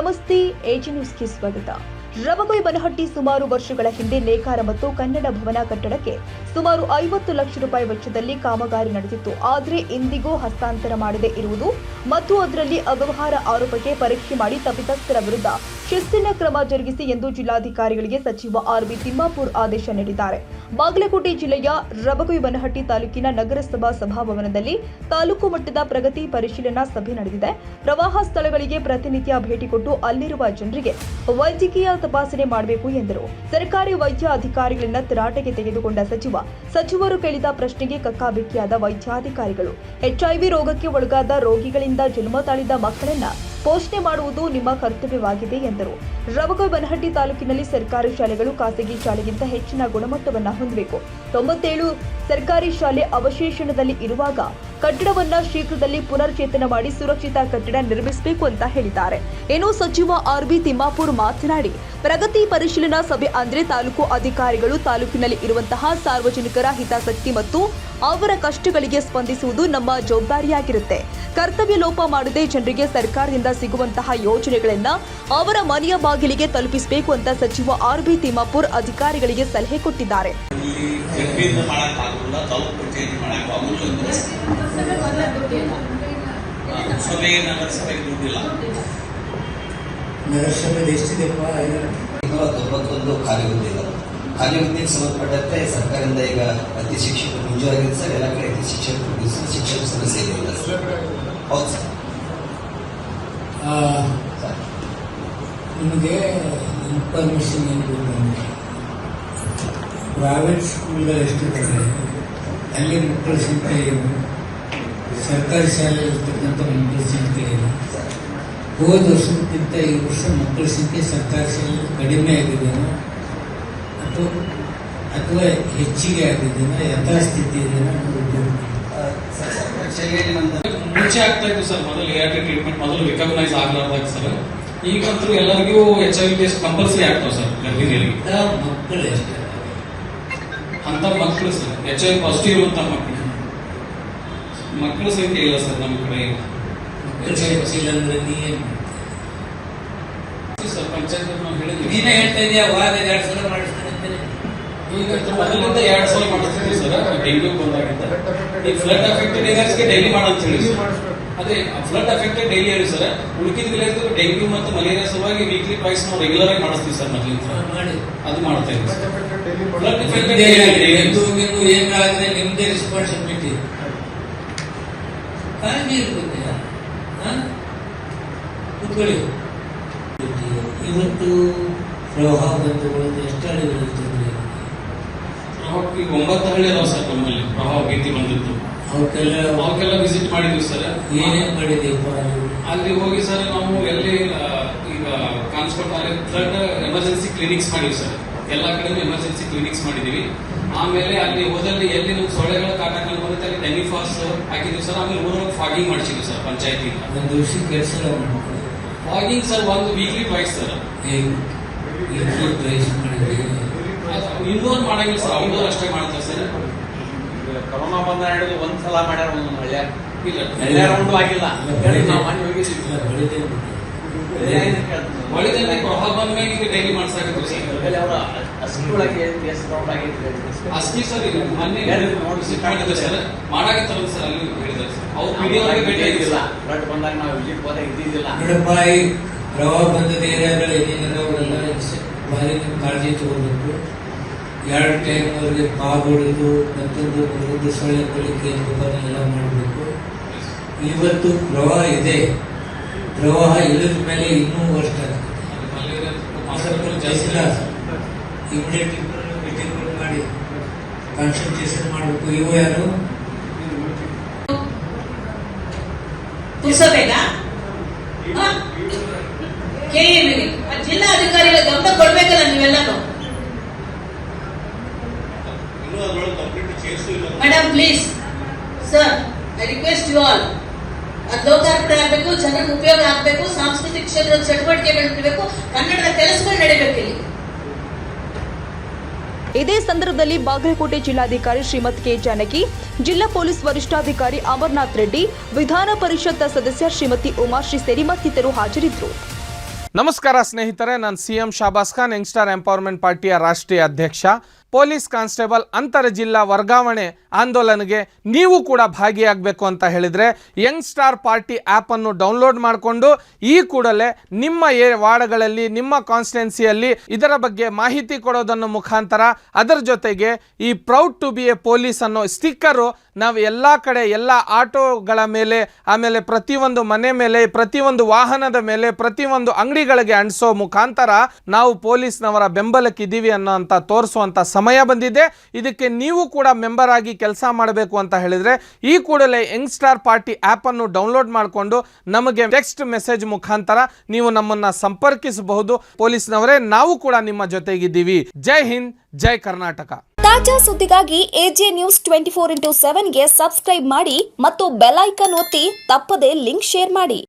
ನಮಸ್ತೆ ಎಜಿ ನ್ಯೂಸ್ಗೆ ಸ್ವಾಗತ. ರಬಕವಿಬನಹಟ್ಟಿ ಸುಮಾರು ವರ್ಷಗಳ ಹಿಂದೆ ನೇಕಾರ ಮತ್ತು ಕನ್ನಡ ಭವನ ಕಟ್ಟಡಕ್ಕೆ ಸುಮಾರು 50 ಲಕ್ಷ ರೂಪಾಯಿ ವೆಚ್ಚದಲ್ಲಿ ಕಾಮಗಾರಿ ನಡೆದಿತ್ತು. ಆದರೆ ಇಂದಿಗೂ ಹಸ್ತಾಂತರ ಮಾಡದೇ ಇರುವುದು ಮತ್ತು ಅದರಲ್ಲಿ ಅವ್ಯವಹಾರ ಆರೋಪಕ್ಕೆ ಪರೀಕ್ಷೆ ಮಾಡಿ ತಪ್ಪಿತಸ್ಥರ ವಿರುದ್ಧ ಶಿಸ್ತಿನ ಕ್ರಮ ಜರುಗಿಸಿ ಎಂದು ಜಿಲ್ಲಾಧಿಕಾರಿಗಳಿಗೆ ಸಚಿವ ಆರ್.ಬಿ. ತಿಮ್ಮಾಪುರ್ ಆದೇಶ ನೀಡಿದ್ದಾರೆ. ಬಾಗಲಕೋಟೆ ಜಿಲ್ಲೆಯ ರಬಕವಿಬನಹಟ್ಟಿ ತಾಲೂಕಿನ ನಗರಸಭಾ ಸಭಾಭವನದಲ್ಲಿ ತಾಲೂಕು ಮಟ್ಟದ ಪ್ರಗತಿ ಪರಿಶೀಲನಾ ಸಭೆ ನಡೆದಿದೆ. ಪ್ರವಾಹ ಸ್ಥಳಗಳಿಗೆ ಪ್ರತಿನಿತ್ಯ ಭೇಟಿ ಕೊಟ್ಟು ಅಲ್ಲಿರುವ ಜನರಿಗೆ ವೈದ್ಯಕೀಯ ತಪಾಸಣೆ ಮಾಡಬೇಕು ಎಂದರು. ಸರ್ಕಾರಿ ವೈದ್ಯ ಅಧಿಕಾರಿಗಳನ್ನ ತರಾಟೆಗೆ ತೆಗೆದುಕೊಂಡ ಸಚಿವರು ಕೇಳಿದ ಪ್ರಶ್ನೆಗೆ ಕಕ್ಕಾಬಿಕ್ಕಿಯಾದ ವೈದ್ಯಾಧಿಕಾರಿಗಳು. HIV ರೋಗಕ್ಕೆ ಒಳಗಾದ ರೋಗಿಗಳಿಂದ ಜನ್ಮ ತಾಳಿದ ಮಕ್ಕಳನ್ನ ಪೋಷಣೆ ಮಾಡುವುದು ನಿಮ್ಮ ಕರ್ತವ್ಯವಾಗಿದೆ ಎಂದರು. ರಬಕವಿಬನಹಟ್ಟಿ ತಾಲೂಕಿನಲ್ಲಿ ಸರ್ಕಾರಿ ಶಾಲೆಗಳು ಖಾಸಗಿ ಶಾಲೆಗಿಂತ ಹೆಚ್ಚಿನ ಗುಣಮಟ್ಟವನ್ನು ಹೊಂದಬೇಕು. 97 ಸರ್ಕಾರಿ ಶಾಲೆ ಅವಶೇಷಣದಲ್ಲಿ ಇರುವಾಗ ಕಟ್ಟಡವನ್ನ ಶೀಘ್ರದಲ್ಲಿ ಪುನರ್ಚೇತನ ಮಾಡಿ ಸುರಕ್ಷಿತ ಕಟ್ಟಡ ನಿರ್ಮಿಸಬೇಕು ಅಂತ ಹೇಳಿದ್ದಾರೆ. ಇನ್ನು ಸಚಿವ ಆರ್.ಬಿ. ತಿಮ್ಮಾಪುರ್ ಮಾತನಾಡಿ, ಪ್ರಗತಿ ಪರಿಶೀಲನಾ ಸಭೆ ಅಂದ್ರೆ ತಾಲೂಕು ಅಧಿಕಾರಿಗಳು ತಾಲೂಕಿನಲ್ಲಿ ಇರುವಂತಹ ಸಾರ್ವಜನಿಕರ ಹಿತಾಸಕ್ತಿ ಮತ್ತು ಅವರ ಕಷ್ಟಗಳಿಗೆ ಸ್ಪಂದಿಸುವುದು ನಮ್ಮ ಜವಾಬ್ದಾರಿಯಾಗಿರುತ್ತೆ. ಕರ್ತವ್ಯ ಲೋಪ ಮಾಡದೆ ಜನರಿಗೆ ಸರ್ಕಾರದಿಂದ ಸಿಗುವಂತಹ ಯೋಜನೆಗಳನ್ನ ಅವರ ಮನೆಯ ಬಾಗಿಲಿಗೆ ತಲುಪಿಸಬೇಕು ಅಂತ ಸಚಿವ ಆರ್.ಬಿ. ತಿಮ್ಮಾಪುರ್ ಅಧಿಕಾರಿಗಳಿಗೆ ಸಲಹೆ ಕೊಟ್ಟಿದ್ದಾರೆ. ಖಾಲಿ ಹುದ್ದೆಗೆ ಸಂಬಂಧಪಟ್ಟಂತೆ ಸರ್ಕಾರದಿಂದ ಈಗ ಅತಿ ಶಿಕ್ಷಕರು ನಿಜವಾಗಿದ್ದು ಸರ್, ಎಲ್ಲ ಕಡೆ ಅತಿ ಶಿಕ್ಷಕ ಸಮಸ್ಯೆ ಇಲ್ಲ ಸರ್. ಹೌದು ಸರ್. ನಿಮಗೆ ಇನ್ಫಾರ್ಮೇಶನ್ ಏನು ಪ್ರೈವೇಟ್ ಸ್ಕೂಲ್ಗಳು ಎಷ್ಟಿದ್ದಾರೆ ಅಲ್ಲಿ ಮಕ್ಕಳ ಸಂಖ್ಯೆ ಏನು, ಸರ್ಕಾರಿ ಶಾಲೆಯಲ್ಲಿರ್ತಕ್ಕಂಥ ಮಕ್ಕಳ ಸಂಖ್ಯೆ ಏನು, ಹೋದ ವರ್ಷಕ್ಕಿಂತ ಈ ವರ್ಷ ಮಕ್ಕಳ ಸಂಖ್ಯೆ ಸರ್ಕಾರಿ ಶಾಲೆ ಕಡಿಮೆ ಆಗಿದೆಯೋ ಅಥವಾ ಹೆಚ್ಚಿಗೆ ಆಗಿದೆಯೋ, ಯಥಾಸ್ಥಿತಿ ಇದೆಯೋ ಮುಂಚೆ ಆಗ್ತಾ ಇತ್ತು ಸರ್. ಮೊದಲು ART ಟ್ರೀಟ್ಮೆಂಟ್ ಮೊದಲು ರಿಕಗ್ನೈಸ್ ಆಗಲಾರ್ದಾಗ ಸರ್, ಈಗಂತೂ ಎಲ್ಲರಿಗೂ HIV ಟೆಸ್ಟ್ ಕಂಪಲ್ಸರಿ ಆಗ್ತಾವ ಸರ್. ಗರ್ಭಿಣಿಯರಿಗೆ ಮಕ್ಕಳು ಎಷ್ಟು ಅಂತ ಮಕ್ಕಳು ಸರ್, HIV ಪಾಸಿಟಿವ್ ಇರುವಂತ ಮಕ್ಕಳು ಸಂಖ್ಯೆ ಇಲ್ಲ ಸರ್ ನಮ್ಮ ಕಡೆ. ಸರ್ ಪಂಚಾಯತ್ ನಾವು ಹೇಳಿದ್ವಿ, ನೀನೇ ಹೇಳ್ತಾ ಇದೆಯಾ ವಾರ 2 ಸಲ ಮಾಡಿಸ್ತಾನೆ. ಈಗ ಮೊದಲಿಂದ 2 ಸಲ ಮಾಡಿಸ್ತೀವಿ ಸರ್. ಡೆಂಗ್ಯೂ ಬಂದಾಗಿದ್ದ ಈ ಫ್ಲಡ್ ಅಫೆಕ್ಟೆಡ್ ಏರಿಯಾಸ್ಗೆ ಡೈಲಿ ಮಾಡಂತ ಹೇಳಿ ಸರ್. ಅದೇ ಫ್ಲಡ್ ಅಫೆಕ್ಟೆಡ್ ಡೈಲಿ ಹೇಳಿ ಸರ್. ಉಳಿಕಿದ ವಿಲೇಜ್ ಡೆಂಗ್ಯೂ ಮತ್ತು ಮಲೇರಿಯಾ ಸಲುವಾಗಿ ವೀಕ್ಲಿ ಟ್ವೈಸ್ ನಾವು ರೆಗ್ಯುಲರ್ ಆಗಿ ಮಾಡಿಸ್ತೀವಿ ಸರ್. ಮೊದಲಿಂದ ಅದು ಮಾಡ್ತಾ ಇದ್ದೀವಿ. ಫ್ಲಡ್ ಅಫೆಕ್ಟೆಡ್ ಏನಾದ್ರೆ ನಿಮ್ದೇ ರೆಸ್ಪಾನ್ಸಿಬಿಲಿಟಿ ಕಾಳಜಿ ಇರುತ್ತೆ. ಕೂತ್ಕೊಳ್ಳಿ. ಇವತ್ತು ಪ್ರವಾಹ ಬಂಧುಗಳು ಎಷ್ಟು ಹಳ್ಳಿಗಳಿರ್ತದೆ? ಈಗ 9 ಹಳ್ಳಿ ಅದಾವ ಸರ್ ನಮ್ಮಲ್ಲಿ ಪ್ರವಾಹ ಭೀತಿ ಬಂದಿತ್ತು. ಅವಕ್ಕೆಲ್ಲ ವಿಸಿಟ್ ಮಾಡಿದ್ವಿ ಸರ್. ಏನೇನು ಮಾಡಿದೀವಿ ಅಲ್ಲಿ ಹೋಗಿ ಸರ್ ನಾವು ಎಲ್ಲಿ ಈಗ ಕಾನ್ಸ್ಪೋರ್ಟ್ ಫ್ಲಡ್ ಎಮರ್ಜೆನ್ಸಿ ಕ್ಲಿನಿಕ್ಸ್ ಮಾಡಿವಿ ಸರ್. ಎಲ್ಲಾ ಕಡೆ ಎಮರ್ಜೆನ್ಸಿ ಕ್ಲಿನಿಕ್ಸ್ ಮಾಡಿದೀವಿ. ಆಮೇಲೆ ಅಲ್ಲಿ ಹೋದಲ್ಲಿ ಎಲ್ಲಿ ನಮ್ಗೆ ಸೊಳ್ಳೆಗಳ ಕಾಟಗಳು ಬರುತ್ತೆ ಅಲ್ಲಿ ಡೆನಿಫಾಸ್ ಹಾಕಿದ್ವಿ ಸರ್. ಆಮೇಲೆ ಊರಾಗ ಫಾಗಿಂಗ್ ಮಾಡಿಸಿದ್ವಿ ಸರ್ ಪಂಚಾಯತಿಂದ. ಒಂದು ದಿವಸಕ್ಕೆ ಕೆಲಸ ಫಾಗಿಂಗ್ ಸರ್ ಒಂದು ವೀಕ್ಲಿ ಟ್ವೈಸ್ ಸರ್. ಇಂಡೋರ್ ಮಾಡಂಗಿಲ್ಲ ಸರ್, ಔಟ್ಡೋರ್ ಅಷ್ಟೇ ಮಾಡ್ತಾರೆ ಸರ್. ಕೊರೋನಾ ಬಂದ ಹಿಡಿದು ಒಂದ್ಸಲ ಮಾಡ್ಯಾರ, ಒಂದು ಹಳ್ಳ್ಯಾರ ಇಲ್ಲ ರೌಂಡ್ ಆಗಿಲ್ಲ. ಒಳ್ಳೆ ಪ್ರವಾಹ ಬಂದ ಮೇಲೆ ಈಗ ಡೈಲಿ ಮಾಡ್ಸಾಕಿದ್ರು ಸರ್. ಅಸ್ಕಿ ಸರ್ ಮೊನ್ನೆ ವಿಸಿಟ್ ಮಾಡಿದ್ರು ಸರ್. ಮಾಡಾಕತ್ತಾರ ಸರ್, ಅಲ್ಲಿ ಹೇಳಿದ್ರು ಸರ್. ಅವ್ರು ವಿಡಿಯೋಗೆ ಭೇಟಿ ಆಗಿಲ್ಲ. ಫ್ಲಡ್ ಬಂದಾಗ ನಾವು ವಿಸಿಟ್ ಹೋದಾಗ ಇದ್ದಿದ್ದಿಲ್ಲ. ನೋಡಪ್ಪ, ಈ ಪ್ರವಾಹ ಬಂದದ ಏರಿಯಾಗಳು ಏನೇನಿದಾವೆಲ್ಲ ಭಾರಿ ಕಾಳಜಿ ತಗೋಬೇಕು. 2 ಟೈಮ್ ಅವರಿಗೆ ಪಾಗೊಡುದು ಮತ್ತೊಂದು ಸೊಳ್ಳೆ ಕೊಳಿಕೆ ಎಲ್ಲ ಮಾಡಬೇಕು. ಇವತ್ತು ಪ್ರವಾಹ ಇದೆ, ಪ್ರವಾಹ ಇಲ್ಲದ ಮೇಲೆ ಇನ್ನೂ ವರ್ಷ ಇಮಿಡಿಯೇಟ್ ಮೀಟಿಂಗ್ ಮಾಡಿ ಕಾನ್ಸಂಟ್ರೇಷನ್ ಮಾಡಬೇಕು. ಇವು ಯಾರು ಜಿಲ್ಲಾ ಅಧಿಕಾರಿಗಳ ಗಮನ ಕೊಡ್ಬೇಕಲ್ಲ ನೀವೆಲ್ಲರೂ. Madam please sir, I request you all. ಲೋಕಾರ್ಪಣೆ ಆಗಬೇಕು, ಜನರಿಗೆ ಉಪಯೋಗ ಆಗಬೇಕು, ಸಾಂಸ್ಕೃತಿಕ ಕ್ಷೇತ್ರದ ಚಟುವಟಿಕೆಗಳು ನಡೀಬೇಕು, ಕನ್ನಡದ ಕೆಲಸಗಳು ನಡೀಬೇಕು ಇಲ್ಲಿ. ಇದೇ ಸಂದರ್ಭದಲ್ಲಿ ಬಾಗಲಕೋಟೆ ಜಿಲ್ಲಾಧಿಕಾರಿ ಶ್ರೀಮತಿ ಕೆ ಜಾನಕಿ, ಜಿಲ್ಲಾ ಪೊಲೀಸ್ ವರಿಷ್ಠಾಧಿಕಾರಿ ಅಮರನಾಥ್ ರೆಡ್ಡಿ, ವಿಧಾನ ಪರಿಷತ್ ಸದಸ್ಯ ಶ್ರೀಮತಿ ಉಮಾಶ್ರೀ ಸೇರಿ ಮತ್ತಿತರರು ಹಾಜರಿದ್ದರು. ನಮಸ್ಕಾರ ಸ್ನೇಹಿತರೆ, ನಾನು CM ಶಾಬಾಸ್ ಖಾನ್, ಯಂಗ್ಸ್ಟಾರ್ ಎಂಪವರ್ಮೆಂಟ್ ಪಾರ್ಟಿಯ ರಾಷ್ಟ್ರೀಯ ಅಧ್ಯಕ್ಷ. ಪೊಲೀಸ್ ಕಾನ್ಸ್ಟೇಬಲ್ ಅಂತರ ಜಿಲ್ಲಾ ವರ್ಗಾವಣೆ ಆಂದೋಲನಗೆ ನೀವು ಕೂಡ ಭಾಗಿಯಾಗಬೇಕು ಅಂತ ಹೇಳಿದರೆ ಯಂಗ್ಸ್ಟಾರ್ ಪಾರ್ಟಿ ಆ್ಯಪನ್ನು ಡೌನ್ಲೋಡ್ ಮಾಡಿಕೊಂಡು ಈ ಕೂಡಲೇ ನಿಮ್ಮ ವಾರ್ಡ್ಗಳಲ್ಲಿ, ನಿಮ್ಮ ಕಾನ್ಸ್ಟಿಟ್ಯುನ್ಸಿಯಲ್ಲಿ ಇದರ ಬಗ್ಗೆ ಮಾಹಿತಿ ಕೊಡೋದನ್ನು ಮುಖಾಂತರ ಅದರ ಜೊತೆಗೆ ಈ proud to be a police ಅನ್ನೋ ಸ್ಟಿಕ್ಕರು ನಾವು ಎಲ್ಲ ಕಡೆ, ಎಲ್ಲ ಆಟೋಗಳ ಮೇಲೆ, ಆಮೇಲೆ ಪ್ರತಿಯೊಂದು ಮನೆ ಮೇಲೆ, ಪ್ರತಿಯೊಂದು ವಾಹನದ ಮೇಲೆ, ಪ್ರತಿಯೊಂದು ಅಂಗಡಿಗಳಿಗೆ ಅಂಟಿಸೋ ಮುಖಾಂತರ ನಾವು ಪೊಲೀಸ್ನವರ ಬೆಂಬಲಕ್ಕಿದ್ದೀವಿ ಅನ್ನೋ ಅಂತ ತೋರಿಸುವಂಥ ಸಮಯ ಬಂದಿದೆ. ಇದಕ್ಕೆ ನೀವು ಕೂಡ ಮೆಂಬರ್ ಆಗಿ ಕೆಲಸ ಮಾಡಬೇಕು ಅಂತ ಹೇಳಿದರೆ ಈ ಕೂಡಲೇ ಯಂಗ್ಸ್ಟಾರ್ ಪಾರ್ಟಿ ಆ್ಯಪನ್ನು ಡೌನ್ಲೋಡ್ ಮಾಡಿಕೊಂಡು ನಮಗೆ ಟೆಕ್ಸ್ಟ್ ಮೆಸೇಜ್ ಮುಖಾಂತರ ನೀವು ನಮ್ಮನ್ನು ಸಂಪರ್ಕಿಸಬಹುದು. ಪೊಲೀಸ್ನವರೇ, ನಾವು ಕೂಡ ನಿಮ್ಮ ಜೊತೆಗಿದ್ದೀವಿ. ಜೈ ಹಿಂದ್, ಜೈ ಕರ್ನಾಟಕ. ತಾಜಾ ಸುದ್ದಿಗಾಗಿ AJ ನ್ಯೂಸ್ 24/7 ಗೆ ಸಬ್ಸ್ಕ್ರೈಬ್ ಮಾಡಿ ಮತ್ತು ಬೆಲ್ ಐಕಾನ್ ಒತ್ತಿ ತಪ್ಪದೇ ಲಿಂಕ್ ಶೇರ್ ಮಾಡಿ.